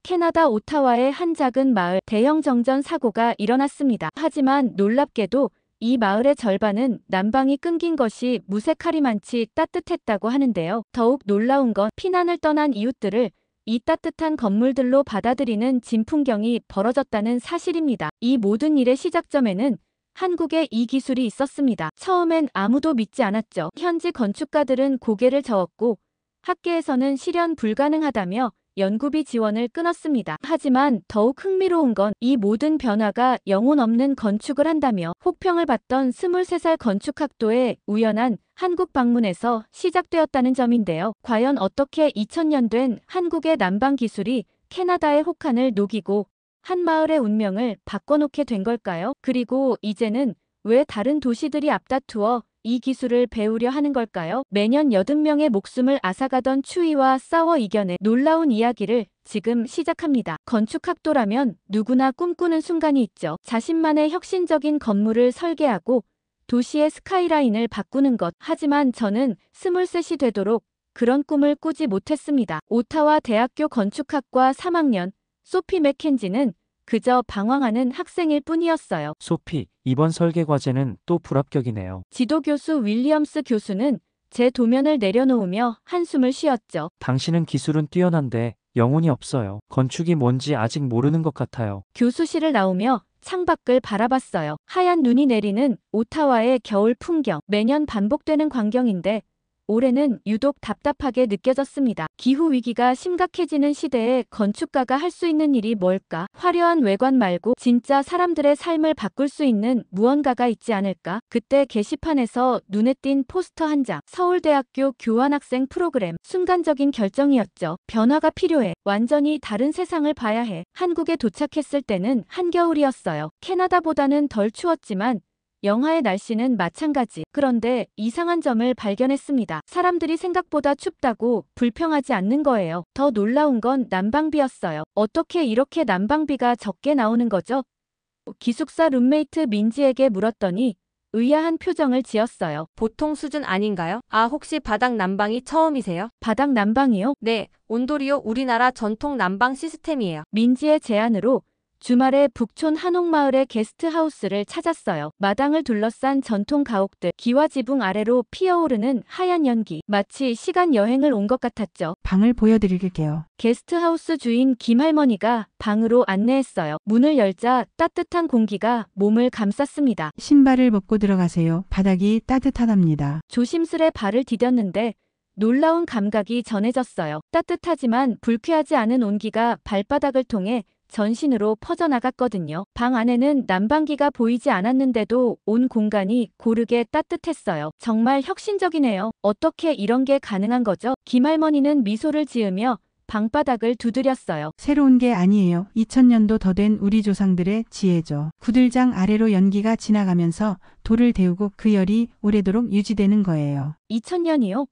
캐나다 오타와의 한 작은 마을 대형 정전 사고가 일어났습니다. 하지만 놀랍게도 이 마을의 절반은 난방이 끊긴 것이 무색하리만치 따뜻했다고 하는데요. 더욱 놀라운 건 피난을 떠난 이웃들을 이 따뜻한 건물들로 받아들이는 진풍경이 벌어졌다는 사실입니다. 이 모든 일의 시작점에는 한국에 이 기술이 있었습니다. 처음엔 아무도 믿지 않았죠. 현지 건축가들은 고개를 저었고 학계에서는 실현 불가능하다며 연구비 지원을 끊었습니다. 하지만 더욱 흥미로운 건 이 모든 변화가 영혼 없는 건축을 한다며 혹평을 받던 23살 건축학도의 우연한 한국 방문에서 시작되었다는 점인데요. 과연 어떻게 2000년 된 한국의 난방 기술이 캐나다의 혹한을 녹이고 한 마을의 운명을 바꿔놓게 된 걸까요? 그리고 이제는 왜 다른 도시들이 앞다투어 이 기술을 배우려 하는 걸까요? 매년 80명의 목숨을 앗아가던 추위와 싸워 이겨낸 놀라운 이야기를 지금 시작합니다. 건축학도라면 누구나 꿈꾸는 순간이 있죠. 자신만의 혁신적인 건물을 설계하고 도시의 스카이라인을 바꾸는 것. 하지만 저는 23이 되도록 그런 꿈을 꾸지 못했습니다. 오타와 대학교 건축학과 3학년 소피 맥켄지는 그저 방황하는 학생일 뿐이었어요. 소피, 이번 설계 과제는 또 불합격이네요. 지도교수 윌리엄스 교수는 제 도면을 내려놓으며 한숨을 쉬었죠. 당신은 기술은 뛰어난데 영혼이 없어요. 건축이 뭔지 아직 모르는 것 같아요. 교수실을 나오며 창밖을 바라봤어요. 하얀 눈이 내리는 오타와의 겨울 풍경. 매년 반복되는 광경인데 올해는 유독 답답하게 느껴졌습니다. 기후위기가 심각해지는 시대에 건축가가 할 수 있는 일이 뭘까? 화려한 외관 말고 진짜 사람들의 삶을 바꿀 수 있는 무언가가 있지 않을까? 그때 게시판에서 눈에 띈 포스터 한 장. 서울대학교 교환학생 프로그램. 순간적인 결정이었죠. 변화가 필요해. 완전히 다른 세상을 봐야 해. 한국에 도착했을 때는 한겨울이었어요. 캐나다보다는 덜 추웠지만 영하의 날씨는 마찬가지. 그런데 이상한 점을 발견했습니다. 사람들이 생각보다 춥다고 불평하지 않는 거예요. 더 놀라운 건 난방비였어요. 어떻게 이렇게 난방비가 적게 나오는 거죠? 기숙사 룸메이트 민지에게 물었더니 의아한 표정을 지었어요. 보통 수준 아닌가요? 아, 혹시 바닥 난방이 처음이세요? 바닥 난방이요? 네, 온도리오 우리나라 전통 난방 시스템이에요. 민지의 제안으로 주말에 북촌 한옥마을의 게스트하우스를 찾았어요. 마당을 둘러싼 전통 가옥들, 기와 지붕 아래로 피어오르는 하얀 연기. 마치 시간 여행을 온 것 같았죠. 방을 보여드릴게요. 게스트하우스 주인 김할머니가 방으로 안내했어요. 문을 열자 따뜻한 공기가 몸을 감쌌습니다. 신발을 벗고 들어가세요. 바닥이 따뜻하답니다. 조심스레 발을 디뎠는데 놀라운 감각이 전해졌어요. 따뜻하지만 불쾌하지 않은 온기가 발바닥을 통해 전신으로 퍼져나갔거든요. 방 안에는 난방기가 보이지 않았는데도 온 공간이 고르게 따뜻했어요. 정말 혁신적이네요. 어떻게 이런 게 가능한 거죠? 김할머니는 미소를 지으며 방바닥을 두드렸어요. 새로운 게 아니에요. 2000년도 더 된 우리 조상들의 지혜죠. 구들장 아래로 연기가 지나가면서 돌을 데우고 그 열이 오래도록 유지되는 거예요. 2000년이요?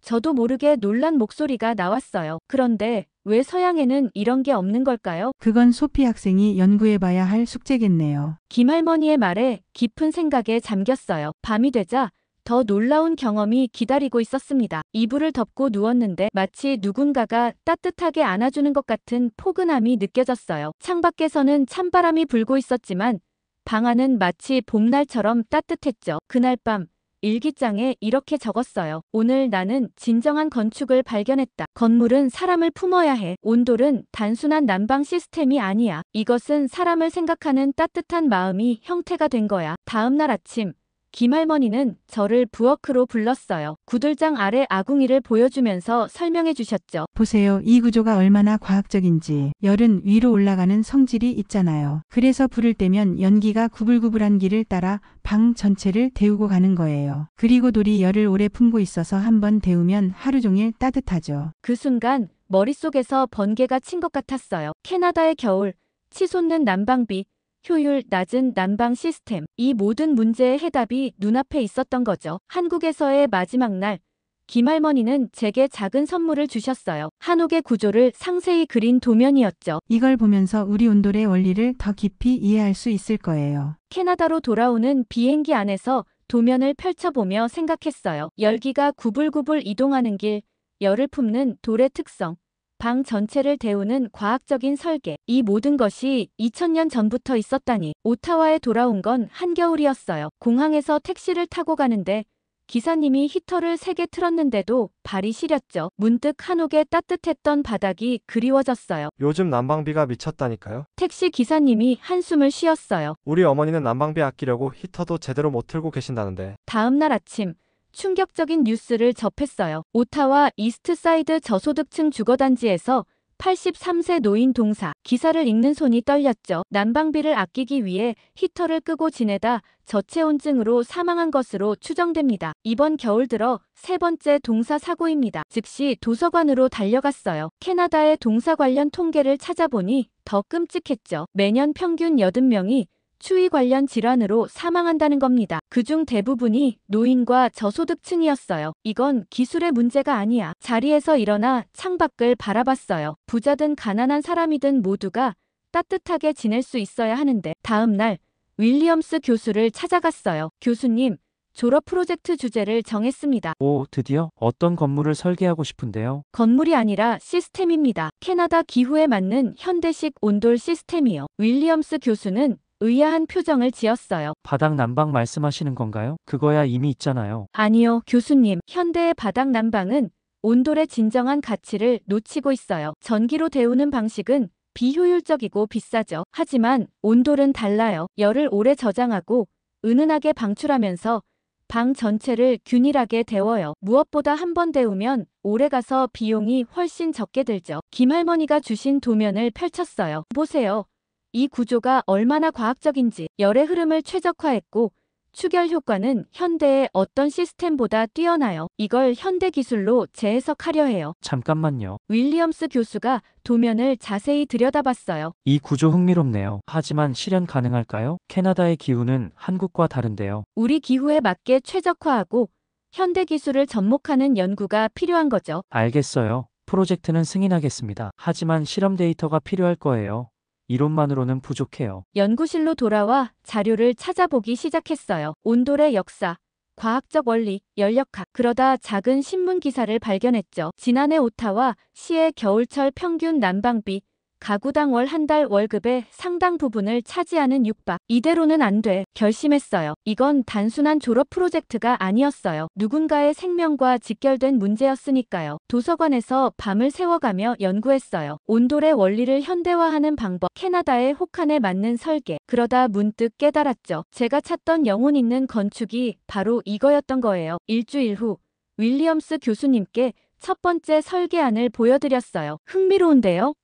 저도 모르게 놀란 목소리가 나왔어요. 그런데 왜 서양에는 이런 게 없는 걸까요? 그건 소피 학생이 연구해봐야 할 숙제겠네요. 김할머니의 말에 깊은 생각에 잠겼어요. 밤이 되자 더 놀라운 경험이 기다리고 있었습니다. 이불을 덮고 누웠는데 마치 누군가가 따뜻하게 안아주는 것 같은 포근함이 느껴졌어요. 창밖에서는 찬바람이 불고 있었지만 방 안은 마치 봄날처럼 따뜻했죠. 그날 밤 일기장에 이렇게 적었어요. 오늘 나는 진정한 건축을 발견했다. 건물은 사람을 품어야 해. 온돌은 단순한 난방 시스템이 아니야. 이것은 사람을 생각하는 따뜻한 마음이 형태가 된 거야. 다음 날 아침 김할머니는 저를 부엌으로 불렀어요. 구들장 아래 아궁이를 보여주면서 설명해 주셨죠. 보세요. 이 구조가 얼마나 과학적인지. 열은 위로 올라가는 성질이 있잖아요. 그래서 불을 떼면 연기가 구불구불한 길을 따라 방 전체를 데우고 가는 거예요. 그리고 돌이 열을 오래 품고 있어서 한번 데우면 하루 종일 따뜻하죠. 그 순간 머릿속에서 번개가 친 것 같았어요. 캐나다의 겨울, 치솟는 난방비, 효율 낮은 난방 시스템. 이 모든 문제의 해답이 눈앞에 있었던 거죠. 한국에서의 마지막 날, 김할머니는 제게 작은 선물을 주셨어요. 한옥의 구조를 상세히 그린 도면이었죠. 이걸 보면서 우리 온돌의 원리를 더 깊이 이해할 수 있을 거예요. 캐나다로 돌아오는 비행기 안에서 도면을 펼쳐보며 생각했어요. 열기가 구불구불 이동하는 길, 열을 품는 돌의 특성, 방 전체를 데우는 과학적인 설계. 이 모든 것이 2000년 전부터 있었다니. 오타와에 돌아온 건 한겨울이었어요. 공항에서 택시를 타고 가는데 기사님이 히터를 3개 틀었는데도 발이 시렸죠. 문득 한옥의 따뜻했던 바닥이 그리워졌어요. 요즘 난방비가 미쳤다니까요. 택시 기사님이 한숨을 쉬었어요. 우리 어머니는 난방비 아끼려고 히터도 제대로 못 틀고 계신다는데. 다음 날 아침 충격적인 뉴스를 접했어요. 오타와 이스트사이드 저소득층 주거단지에서 83세 노인 동사. 기사를 읽는 손이 떨렸죠. 난방비를 아끼기 위해 히터를 끄고 지내다 저체온증으로 사망한 것으로 추정됩니다. 이번 겨울 들어 3번째 동사 사고입니다. 즉시 도서관으로 달려갔어요. 캐나다의 동사 관련 통계를 찾아보니 더 끔찍했죠. 매년 평균 80명이 추위 관련 질환으로 사망한다는 겁니다. 그중 대부분이 노인과 저소득층이었어요. 이건 기술의 문제가 아니야. 자리에서 일어나 창밖을 바라봤어요. 부자든 가난한 사람이든 모두가 따뜻하게 지낼 수 있어야 하는데. 다음 날 윌리엄스 교수를 찾아갔어요. 교수님, 졸업 프로젝트 주제를 정했습니다. 오, 드디어 어떤 건물을 설계하고 싶은데요. 건물이 아니라 시스템입니다. 캐나다 기후에 맞는 현대식 온돌 시스템이요. 윌리엄스 교수는 의아한 표정을 지었어요. 바닥 난방 말씀하시는 건가요? 그거야 이미 있잖아요. 아니요, 교수님. 현대의 바닥 난방은 온돌의 진정한 가치를 놓치고 있어요. 전기로 데우는 방식은 비효율적이고 비싸죠. 하지만 온돌은 달라요. 열을 오래 저장하고 은은하게 방출하면서 방 전체를 균일하게 데워요. 무엇보다 한 번 데우면 오래가서 비용이 훨씬 적게 들죠. 김할머니가 주신 도면을 펼쳤어요. 보세요. 이 구조가 얼마나 과학적인지. 열의 흐름을 최적화했고 추결 효과는 현대의 어떤 시스템보다 뛰어나요. 이걸 현대 기술로 재해석하려 해요. 잠깐만요. 윌리엄스 교수가 도면을 자세히 들여다봤어요. 이 구조 흥미롭네요. 하지만 실현 가능할까요? 캐나다의 기후는 한국과 다른데요. 우리 기후에 맞게 최적화하고 현대 기술을 접목하는 연구가 필요한 거죠. 알겠어요. 프로젝트는 승인하겠습니다. 하지만 실험 데이터가 필요할 거예요. 이론만으로는 부족해요. 연구실로 돌아와 자료를 찾아보기 시작했어요. 온돌의 역사, 과학적 원리, 연력학. 그러다 작은 신문 기사를 발견했죠. 지난해 오타와 시의 겨울철 평균 난방비, 가구당 월 한 달 월급의 상당 부분을 차지하는 육박. 이대로는 안 돼. 결심했어요. 이건 단순한 졸업 프로젝트가 아니었어요. 누군가의 생명과 직결된 문제였으니까요. 도서관에서 밤을 새워가며 연구했어요. 온돌의 원리를 현대화하는 방법, 캐나다의 혹한에 맞는 설계. 그러다 문득 깨달았죠. 제가 찾던 영혼 있는 건축이 바로 이거였던 거예요. 일주일 후 윌리엄스 교수님께 첫 번째 설계안을 보여드렸어요. 흥미로운데요?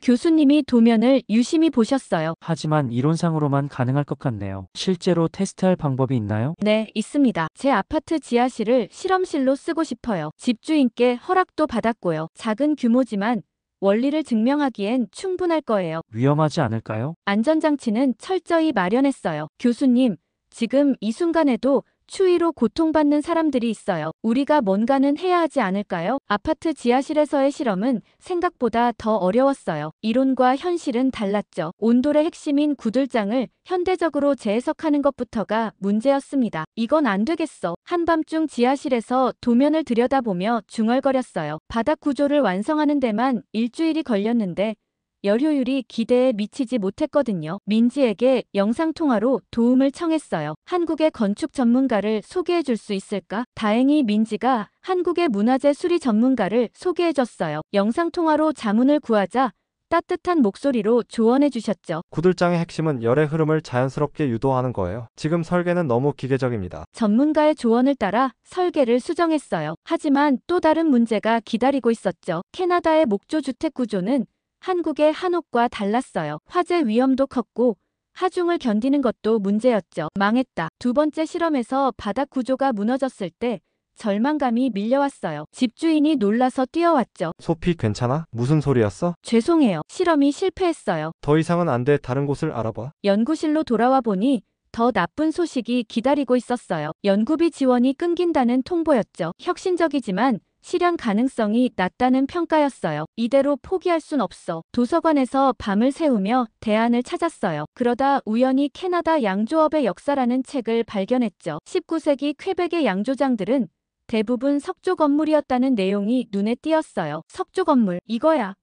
교수님이 도면을 유심히 보셨어요. 하지만 이론상으로만 가능할 것 같네요. 실제로 테스트할 방법이 있나요? 네, 있습니다. 제 아파트 지하실을 실험실로 쓰고 싶어요. 집주인께 허락도 받았고요. 작은 규모지만 원리를 증명하기엔 충분할 거예요. 위험하지 않을까요? 안전장치는 철저히 마련했어요. 교수님, 지금 이 순간에도 추위로 고통받는 사람들이 있어요. 우리가 뭔가는 해야 하지 않을까요? 아파트 지하실에서의 실험은 생각보다 더 어려웠어요. 이론과 현실은 달랐죠. 온돌의 핵심인 구들장을 현대적으로 재해석하는 것부터가 문제였습니다. 이건 안 되겠어. 한밤중 지하실에서 도면을 들여다보며 중얼거렸어요. 바닥 구조를 완성하는 데만 일주일이 걸렸는데 열 효율이 기대에 미치지 못했거든요. 민지에게 영상통화로 도움을 청했어요. 한국의 건축 전문가를 소개해 줄 수 있을까? 다행히 민지가 한국의 문화재 수리 전문가를 소개해 줬어요. 영상통화로 자문을 구하자 따뜻한 목소리로 조언해 주셨죠. 구들장의 핵심은 열의 흐름을 자연스럽게 유도하는 거예요. 지금 설계는 너무 기계적입니다. 전문가의 조언을 따라 설계를 수정했어요. 하지만 또 다른 문제가 기다리고 있었죠. 캐나다의 목조 주택 구조는 한국의 한옥과 달랐어요. 화재 위험도 컸고 하중을 견디는 것도 문제였죠. 망했다. 두 번째 실험에서 바닥 구조가 무너졌을 때 절망감이 밀려왔어요. 집주인이 놀라서 뛰어왔죠. 소피 괜찮아? 무슨 소리였어? 죄송해요. 실험이 실패했어요. 더 이상은 안 돼. 다른 곳을 알아봐. 연구실로 돌아와 보니 더 나쁜 소식이 기다리고 있었어요. 연구비 지원이 끊긴다는 통보였죠. 혁신적이지만 실현 가능성이 낮다는 평가였어요. 이대로 포기할 순 없어. 도서관에서 밤을 새우며 대안을 찾았어요. 그러다 우연히 캐나다 양조업의 역사라는 책을 발견했죠. 19세기 퀘벡의 양조장들은 대부분 석조 건물이었다는 내용이 눈에 띄었어요. 석조 건물, 이거야.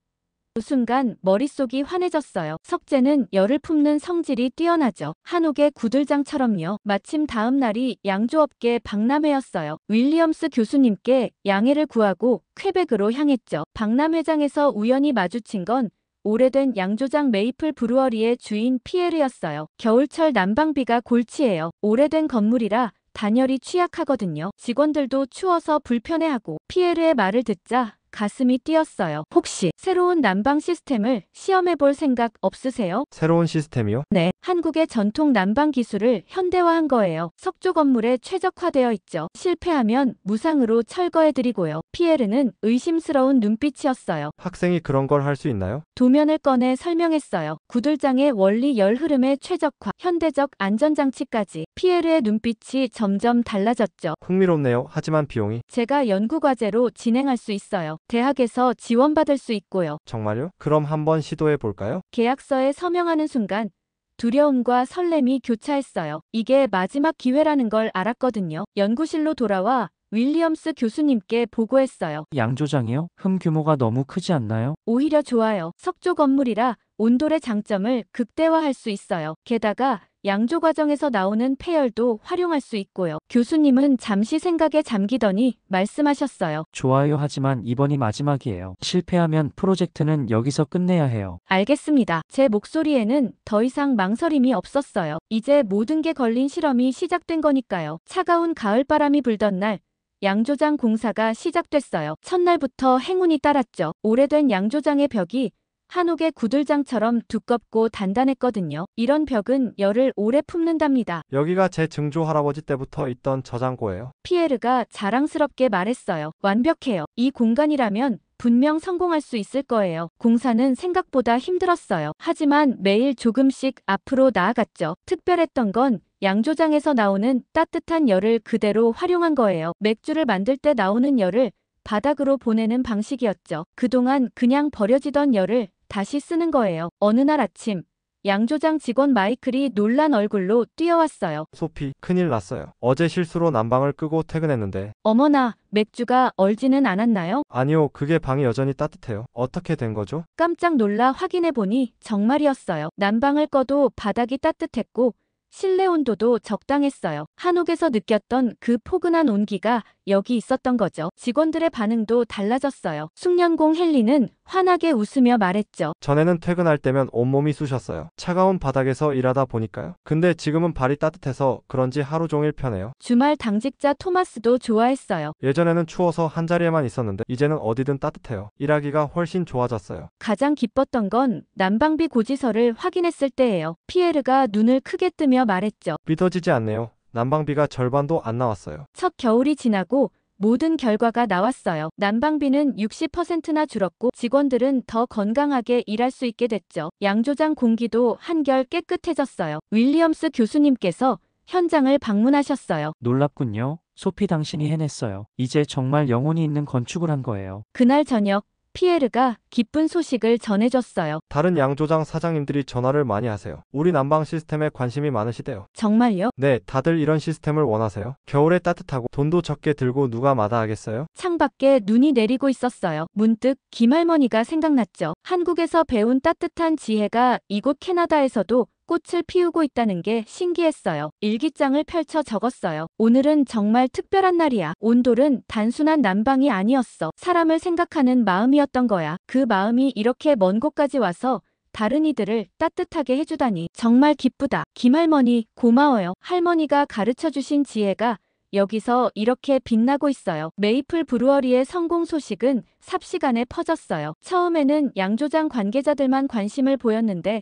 그 순간 머릿속이 환해졌어요. 석재는 열을 품는 성질이 뛰어나죠. 한옥의 구들장처럼요. 마침 다음 날이 양조업계 박람회였어요. 윌리엄스 교수님께 양해를 구하고 퀘벡으로 향했죠. 박람회장에서 우연히 마주친 건 오래된 양조장 메이플 브루어리의 주인 피에르였어요. 겨울철 난방비가 골치예요. 오래된 건물이라 단열이 취약하거든요. 직원들도 추워서 불편해하고 피에르의 말을 듣자 가슴이 뛰었어요. 혹시 새로운 난방 시스템을 시험해볼 생각 없으세요? 새로운 시스템이요? 네, 한국의 전통 난방 기술을 현대화한 거예요. 석조 건물에 최적화되어 있죠. 실패하면 무상으로 철거해드리고요. 피에르는 의심스러운 눈빛이었어요. 학생이 그런 걸 할 수 있나요? 도면을 꺼내 설명했어요. 구들장의 원리 열 흐름의 최적화, 현대적 안전장치까지. 피에르의 눈빛이 점점 달라졌죠. 흥미롭네요. 하지만 비용이. 제가 연구과제로 진행할 수 있어요. 대학에서 지원받을 수 있고요. 정말요? 그럼 한번 시도해 볼까요? 계약서에 서명하는 순간 두려움과 설렘이 교차했어요. 이게 마지막 기회라는 걸 알았거든요. 연구실로 돌아와 윌리엄스 교수님께 보고했어요. 양조장이요? 규모가 너무 크지 않나요? 오히려 좋아요. 석조 건물이라 온돌의 장점을 극대화할 수 있어요. 게다가 양조 과정에서 나오는 폐열도 활용할 수 있고요. 교수님은 잠시 생각에 잠기더니 말씀하셨어요. 좋아요. 하지만 이번이 마지막이에요. 실패하면 프로젝트는 여기서 끝내야 해요. 알겠습니다. 제 목소리에는 더 이상 망설임이 없었어요. 이제 모든 게 걸린 실험이 시작된 거니까요. 차가운 가을바람이 불던 날 양조장 공사가 시작됐어요. 첫날부터 행운이 따랐죠. 오래된 양조장의 벽이 한옥의 구들장처럼 두껍고 단단했거든요. 이런 벽은 열을 오래 품는답니다. 여기가 제 증조 할아버지 때부터 있던 저장고예요. 피에르가 자랑스럽게 말했어요. 완벽해요. 이 공간이라면 분명 성공할 수 있을 거예요. 공사는 생각보다 힘들었어요. 하지만 매일 조금씩 앞으로 나아갔죠. 특별했던 건 양조장에서 나오는 따뜻한 열을 그대로 활용한 거예요. 맥주를 만들 때 나오는 열을 바닥으로 보내는 방식이었죠. 그동안 그냥 버려지던 열을 다시 쓰는 거예요. 어느 날 아침 양조장 직원 마이클이 놀란 얼굴로 뛰어왔어요. 소피, 큰일 났어요. 어제 실수로 난방을 끄고 퇴근했는데. 어머나, 맥주가 얼지는 않았나요? 아니요, 그게 방이 여전히 따뜻해요. 어떻게 된 거죠? 깜짝 놀라 확인해보니 정말이었어요. 난방을 꺼도 바닥이 따뜻했고 실내 온도도 적당했어요. 한옥에서 느꼈던 그 포근한 온기가 여기 있었던 거죠. 직원들의 반응도 달라졌어요. 숙련공 헨리는 환하게 웃으며 말했죠. 전에는 퇴근할 때면 온몸이 쑤셨어요. 차가운 바닥에서 일하다 보니까요. 근데 지금은 발이 따뜻해서 그런지 하루 종일 편해요. 주말 당직자 토마스도 좋아했어요. 예전에는 추워서 한자리에만 있었는데 이제는 어디든 따뜻해요. 일하기가 훨씬 좋아졌어요. 가장 기뻤던 건 난방비 고지서를 확인했을 때예요. 피에르가 눈을 크게 뜨며 말했죠. 믿어지지 않네요. 난방비가 절반도 안 나왔어요. 첫 겨울이 지나고 모든 결과가 나왔어요. 난방비는 60%나 줄었고 직원들은 더 건강하게 일할 수 있게 됐죠. 양조장 공기도 한결 깨끗해졌어요. 윌리엄스 교수님께서 현장을 방문하셨어요. 놀랍군요. 소피 당신이 해냈어요. 이제 정말 영혼이 있는 건축을 한 거예요. 그날 저녁 피에르가 기쁜 소식을 전해줬어요. 다른 양조장 사장님들이 전화를 많이 하세요. 우리 난방 시스템에 관심이 많으시대요. 정말요? 네, 다들 이런 시스템을 원하세요. 겨울에 따뜻하고 돈도 적게 들고 누가 마다하겠어요? 창밖에 눈이 내리고 있었어요. 문득 김할머니가 생각났죠. 한국에서 배운 따뜻한 지혜가 이곳 캐나다에서도 꽃을 피우고 있다는 게 신기했어요. 일기장을 펼쳐 적었어요. 오늘은 정말 특별한 날이야. 온돌은 단순한 난방이 아니었어. 사람을 생각하는 마음이었던 거야. 그 마음이 이렇게 먼 곳까지 와서 다른 이들을 따뜻하게 해주다니 정말 기쁘다. 김할머니 고마워요. 할머니가 가르쳐주신 지혜가 여기서 이렇게 빛나고 있어요. 메이플 브루어리의 성공 소식은 삽시간에 퍼졌어요. 처음에는 양조장 관계자들만 관심을 보였는데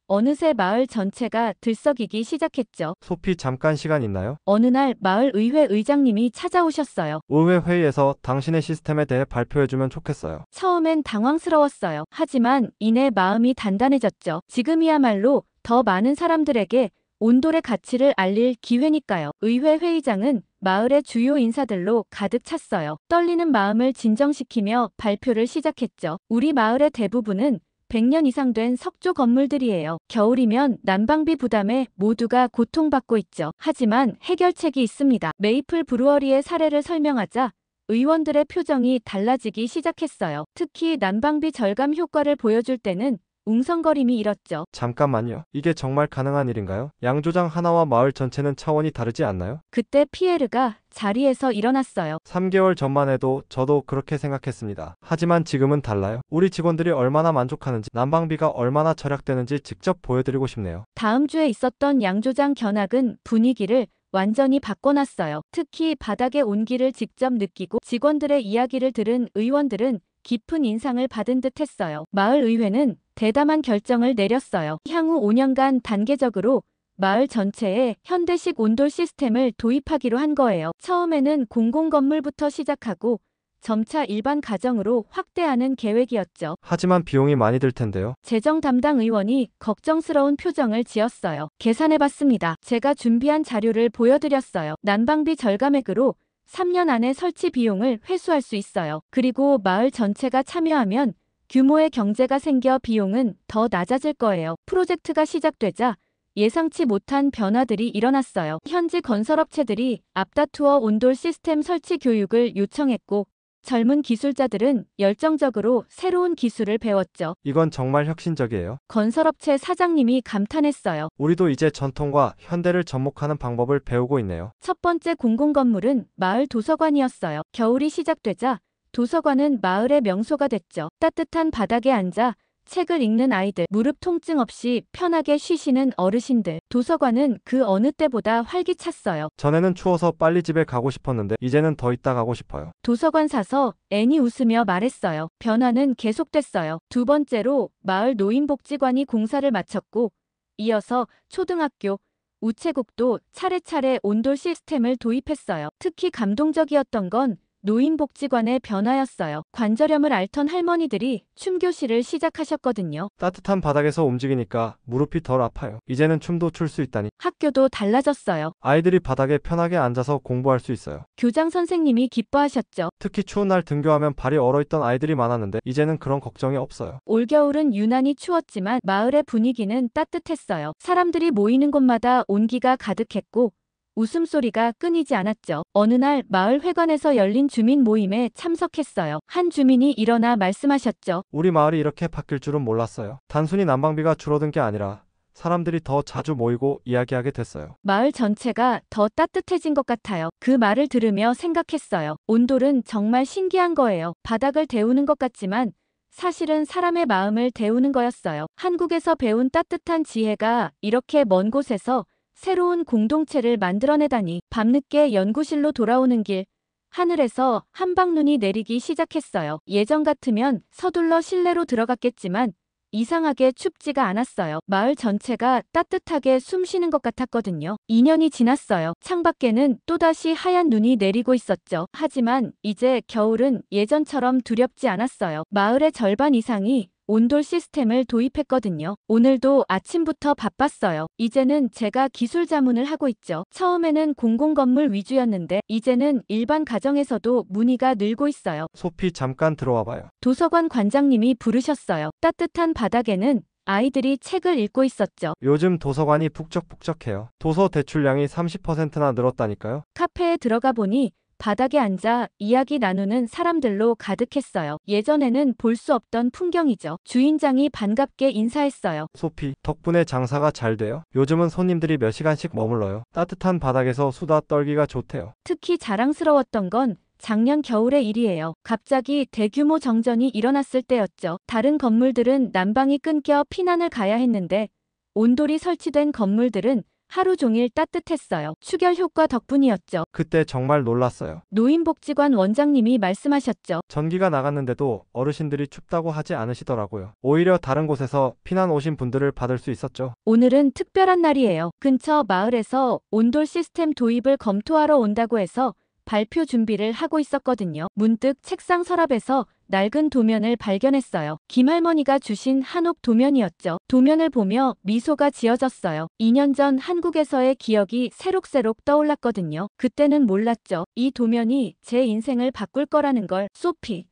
어느새 마을 전체가 들썩이기 시작했죠. 소피 잠깐 시간 있나요? 어느 날 마을 의회 의장님이 찾아오셨어요. 의회 회의에서 당신의 시스템에 대해 발표해주면 좋겠어요. 처음엔 당황스러웠어요. 하지만 이내 마음이 단단해졌죠. 지금이야말로 더 많은 사람들에게 온돌의 가치를 알릴 기회니까요. 의회 회의장은 마을의 주요 인사들로 가득 찼어요. 떨리는 마음을 진정시키며 발표를 시작했죠. 우리 마을의 대부분은 100년 이상 된 석조 건물들이에요. 겨울이면 난방비 부담에 모두가 고통받고 있죠. 하지만 해결책이 있습니다. 메이플 브루어리의 사례를 설명하자 의원들의 표정이 달라지기 시작했어요. 특히 난방비 절감 효과를 보여줄 때는 웅성거림이 일었죠. 잠깐만요. 이게 정말 가능한 일인가요? 양조장 하나와 마을 전체는 차원이 다르지 않나요? 그때 피에르가 자리에서 일어났어요. 3개월 전만 해도 저도 그렇게 생각했습니다. 하지만 지금은 달라요. 우리 직원들이 얼마나 만족하는지, 난방비가 얼마나 절약되는지 직접 보여드리고 싶네요. 다음 주에 있었던 양조장 견학은 분위기를 완전히 바꿔놨어요. 특히 바닥의 온기를 직접 느끼고 직원들의 이야기를 들은 의원들은 깊은 인상을 받은 듯 했어요. 마을 의회는 대담한 결정을 내렸어요. 향후 5년간 단계적으로 마을 전체에 현대식 온돌 시스템을 도입하기로 한 거예요. 처음에는 공공건물부터 시작하고 점차 일반 가정으로 확대하는 계획이었죠. 하지만 비용이 많이 들 텐데요. 재정 담당 의원이 걱정스러운 표정을 지었어요. 계산해봤습니다. 제가 준비한 자료를 보여드렸어요. 난방비 절감액으로 3년 안에 설치 비용을 회수할 수 있어요. 그리고 마을 전체가 참여하면 규모의 경제가 생겨 비용은 더 낮아질 거예요. 프로젝트가 시작되자 예상치 못한 변화들이 일어났어요. 현지 건설업체들이 앞다투어 온돌 시스템 설치 교육을 요청했고 젊은 기술자들은 열정적으로 새로운 기술을 배웠죠. 이건 정말 혁신적이에요. 건설업체 사장님이 감탄했어요. 우리도 이제 전통과 현대를 접목하는 방법을 배우고 있네요. 첫 번째 공공건물은 마을 도서관이었어요. 겨울이 시작되자 도서관은 마을의 명소가 됐죠. 따뜻한 바닥에 앉아 책을 읽는 아이들, 무릎 통증 없이 편하게 쉬시는 어르신들. 도서관은 그 어느 때보다 활기찼어요. 전에는 추워서 빨리 집에 가고 싶었는데 이제는 더 있다 가고 싶어요. 도서관 사서 앤이 웃으며 말했어요. 변화는 계속됐어요. 두 번째로 마을 노인복지관이 공사를 마쳤고 이어서 초등학교, 우체국도 차례차례 온돌 시스템을 도입했어요. 특히 감동적이었던 건 노인복지관의 변화였어요. 관절염을 앓던 할머니들이 춤교실을 시작하셨거든요. 따뜻한 바닥에서 움직이니까 무릎이 덜 아파요. 이제는 춤도 출 수 있다니. 학교도 달라졌어요. 아이들이 바닥에 편하게 앉아서 공부할 수 있어요. 교장 선생님이 기뻐하셨죠. 특히 추운 날 등교하면 발이 얼어있던 아이들이 많았는데 이제는 그런 걱정이 없어요. 올겨울은 유난히 추웠지만 마을의 분위기는 따뜻했어요. 사람들이 모이는 곳마다 온기가 가득했고 웃음소리가 끊이지 않았죠. 어느 날 마을 회관에서 열린 주민 모임에 참석했어요. 한 주민이 일어나 말씀하셨죠. 우리 마을이 이렇게 바뀔 줄은 몰랐어요. 단순히 난방비가 줄어든 게 아니라 사람들이 더 자주 모이고 이야기하게 됐어요. 마을 전체가 더 따뜻해진 것 같아요. 그 말을 들으며 생각했어요. 온돌은 정말 신기한 거예요. 바닥을 데우는 것 같지만 사실은 사람의 마음을 데우는 거였어요. 한국에서 배운 따뜻한 지혜가 이렇게 먼 곳에서 새로운 공동체를 만들어내다니. 밤늦게 연구실로 돌아오는 길, 하늘에서 한방눈이 내리기 시작했어요. 예전 같으면 서둘러 실내로 들어갔겠지만 이상하게 춥지가 않았어요. 마을 전체가 따뜻하게 숨 쉬는 것 같았거든요. 2년이 지났어요. 창밖에는 또다시 하얀 눈이 내리고 있었죠. 하지만 이제 겨울은 예전처럼 두렵지 않았어요. 마을의 절반 이상이 온돌 시스템을 도입했거든요. 오늘도 아침부터 바빴어요. 이제는 제가 기술 자문을 하고 있죠. 처음에는 공공건물 위주였는데 이제는 일반 가정에서도 문의가 늘고 있어요. 소피 잠깐 들어와 봐요. 도서관 관장님이 부르셨어요. 따뜻한 바닥에는 아이들이 책을 읽고 있었죠. 요즘 도서관이 북적북적해요. 도서 대출량이 30%나 늘었다니까요. 카페에 들어가 보니 바닥에 앉아 이야기 나누는 사람들로 가득했어요. 예전에는 볼 수 없던 풍경이죠. 주인장이 반갑게 인사했어요. 소피, 덕분에 장사가 잘 돼요. 요즘은 손님들이 몇 시간씩 머물러요. 따뜻한 바닥에서 수다 떨기가 좋대요. 특히 자랑스러웠던 건 작년 겨울의 일이에요. 갑자기 대규모 정전이 일어났을 때였죠. 다른 건물들은 난방이 끊겨 피난을 가야 했는데 온돌이 설치된 건물들은 하루 종일 따뜻했어요. 추결 효과 덕분이었죠. 그때 정말 놀랐어요. 노인복지관 원장님이 말씀하셨죠. 전기가 나갔는데도 어르신들이 춥다고 하지 않으시더라고요. 오히려 다른 곳에서 피난 오신 분들을 받을 수 있었죠. 오늘은 특별한 날이에요. 근처 마을에서 온돌 시스템 도입을 검토하러 온다고 해서 발표 준비를 하고 있었거든요. 문득 책상 서랍에서 낡은 도면을 발견했어요. 김할머니가 주신 한옥 도면이었죠. 도면을 보며 미소가 지어졌어요. 2년 전 한국에서의 기억이 새록새록 떠올랐거든요. 그때는 몰랐죠. 이 도면이 제 인생을 바꿀 거라는 걸. 소피.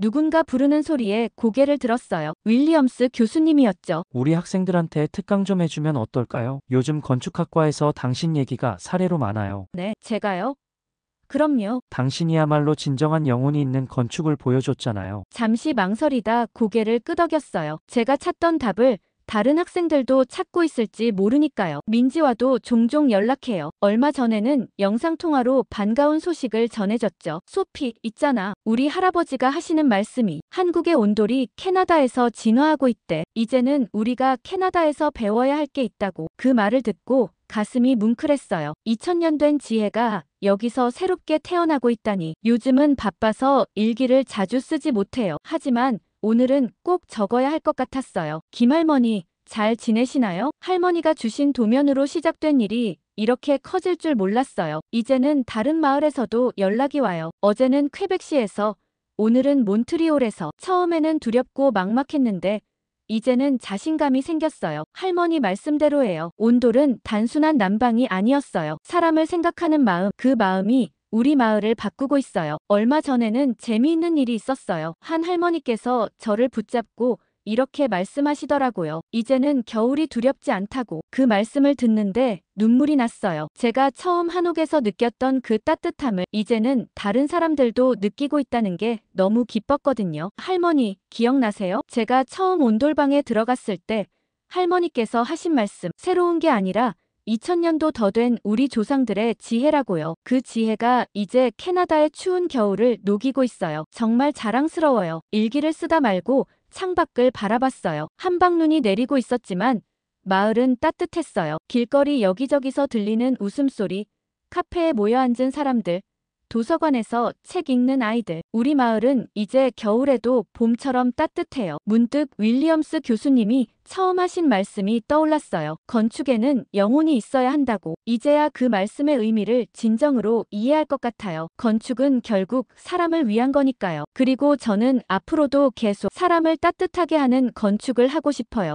누군가 부르는 소리에 고개를 들었어요. 윌리엄스 교수님이었죠. 우리 학생들한테 특강 좀 해주면 어떨까요? 요즘 건축학과에서 당신 얘기가 사례로 많아요. 네, 제가요? 그럼요. 당신이야말로 진정한 영혼이 있는 건축을 보여줬잖아요. 잠시 망설이다 고개를 끄덕였어요. 제가 찾던 답을 다른 학생들도 찾고 있을지 모르니까요. 민지와도 종종 연락해요. 얼마 전에는 영상통화로 반가운 소식을 전해줬죠. 소피, 있잖아. 우리 할아버지가 하시는 말씀이 한국의 온돌이 캐나다에서 진화하고 있대. 이제는 우리가 캐나다에서 배워야 할 게 있다고. 그 말을 듣고 가슴이 뭉클했어요. 2000년 된 지혜가 여기서 새롭게 태어나고 있다니. 요즘은 바빠서 일기를 자주 쓰지 못해요. 하지만 오늘은 꼭 적어야 할 것 같았어요. 김할머니, 잘 지내시나요? 할머니가 주신 도면으로 시작된 일이 이렇게 커질 줄 몰랐어요. 이제는 다른 마을에서도 연락이 와요. 어제는 퀘벡시에서, 오늘은 몬트리올에서. 처음에는 두렵고 막막했는데 이제는 자신감이 생겼어요. 할머니 말씀대로예요. 온돌은 단순한 난방이 아니었어요. 사람을 생각하는 마음, 그 마음이 우리 마을을 바꾸고 있어요. 얼마 전에는 재미있는 일이 있었어요. 한 할머니께서 저를 붙잡고 이렇게 말씀하시더라고요. 이제는 겨울이 두렵지 않다고. 그 말씀을 듣는데 눈물이 났어요. 제가 처음 한옥에서 느꼈던 그 따뜻함을 이제는 다른 사람들도 느끼고 있다는 게 너무 기뻤거든요. 할머니, 기억나세요? 제가 처음 온돌방에 들어갔을 때 할머니께서 하신 말씀, 새로운 게 아니라 2000년도 더 된 우리 조상들의 지혜라고요. 그 지혜가 이제 캐나다의 추운 겨울을 녹이고 있어요. 정말 자랑스러워요. 일기를 쓰다 말고 창밖을 바라봤어요. 한방눈이 내리고 있었지만 마을은 따뜻했어요. 길거리 여기저기서 들리는 웃음소리, 카페에 모여 앉은 사람들, 도서관에서 책 읽는 아이들. 우리 마을은 이제 겨울에도 봄처럼 따뜻해요. 문득 윌리엄스 교수님이 처음 하신 말씀이 떠올랐어요. 건축에는 영혼이 있어야 한다고. 이제야 그 말씀의 의미를 진정으로 이해할 것 같아요. 건축은 결국 사람을 위한 거니까요. 그리고 저는 앞으로도 계속 사람을 따뜻하게 하는 건축을 하고 싶어요.